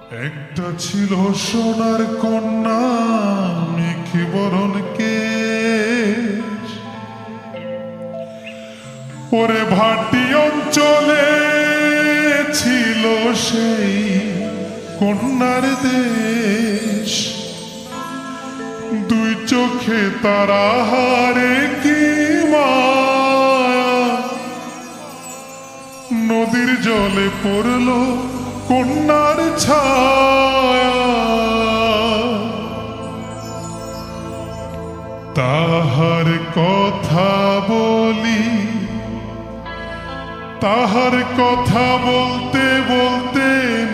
একটা ছিল সোনার কন্যা মেঘে বরণ কেশ, ওরে ভাটি অঞ্চলে ছিল সেই কন্যার দেশ। দুই চোখে তারা হারে কি মায়া, নদীর জলে পড়ল কন্যার ছায়া। তাহার কথা বলি, তাহার কথা বলতে বলতে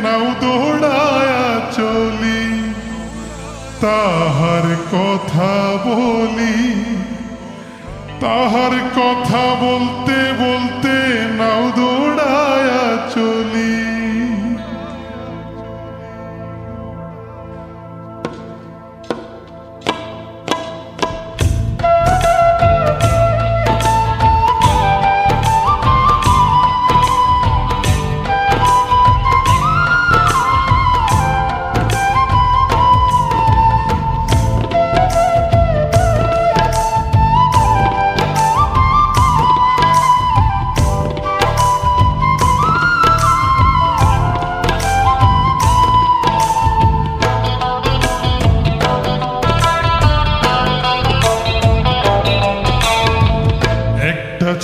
নাও দৌড়ায়া চলি। তাহার কথা বলি, তাহার কথা বলতে বলতে নাও দৌড়ায়া চলি।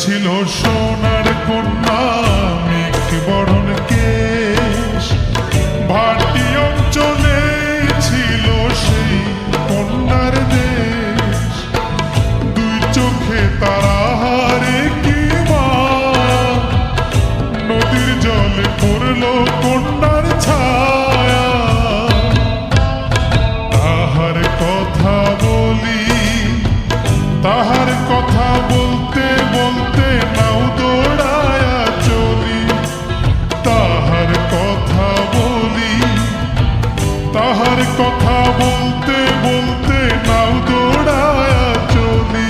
ছিল সোনার কন্যা মেঘে বরণ কেশ, ভাটি অঞ্চলে ছিল সেই কন্যার দেশ। দুই চোখে তারা হারে কি মায়া, নদীর জলে পড়ল কন্যার ছায়া। তাহার কথা বলি, তাহার কথা বলতে বলতে নাও দৌড়ায়া চলি। তাহার কথা বলি, তাহার কথা বলতে বলতে নাও দৌড়ায়া চলি।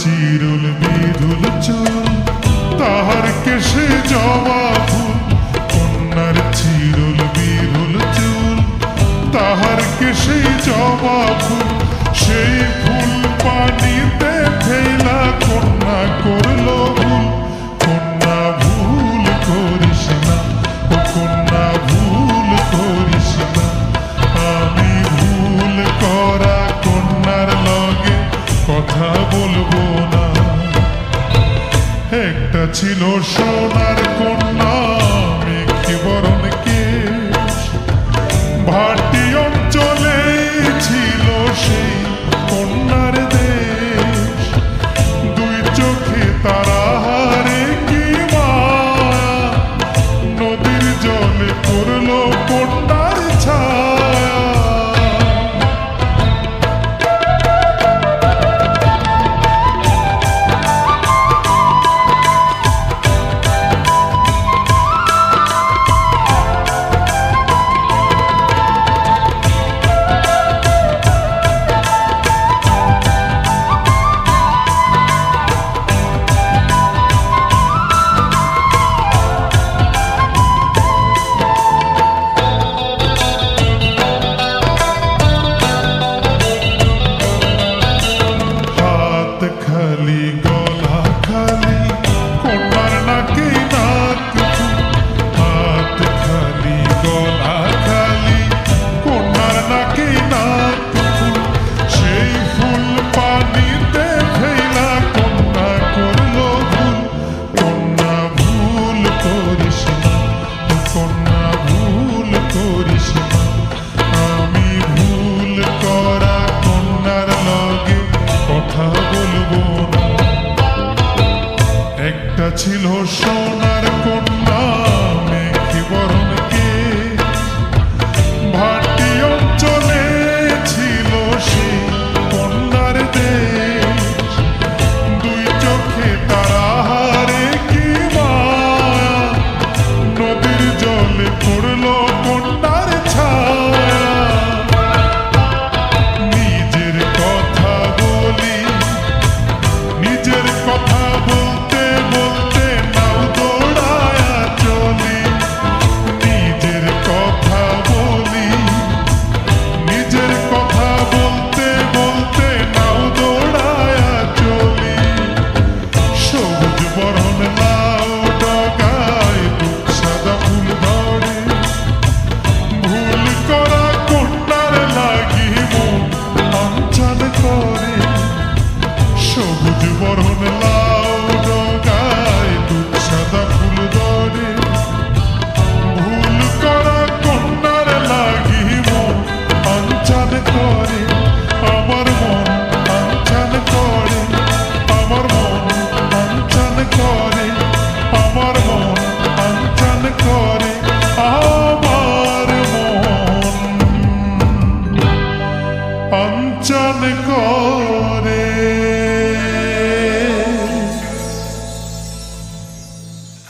চিরুল বিধুল চুল, তাহার কেশে জবা ফুল। কন্যার চিরুল বিধুল চুল, তাহার কেশে জবা ফুল। সেই ফুল পানিতে ফেলা কন্যা করল ভুল। কন্যা ভুল করিস না, ও কন্যা ভুল করিস না। আমি ভুল করা কন্যার লগে কথা বলবো না। একটা ছিল সোনার কন্যা মেঘে বরণ কেশ, ভাটি অঞ্চলে ছিল সেই কন্যার দেশ। দুই চোখে তারা হারে কি মায়া, নদীর জলে পড়ল কন্যার ছায়া। চান করে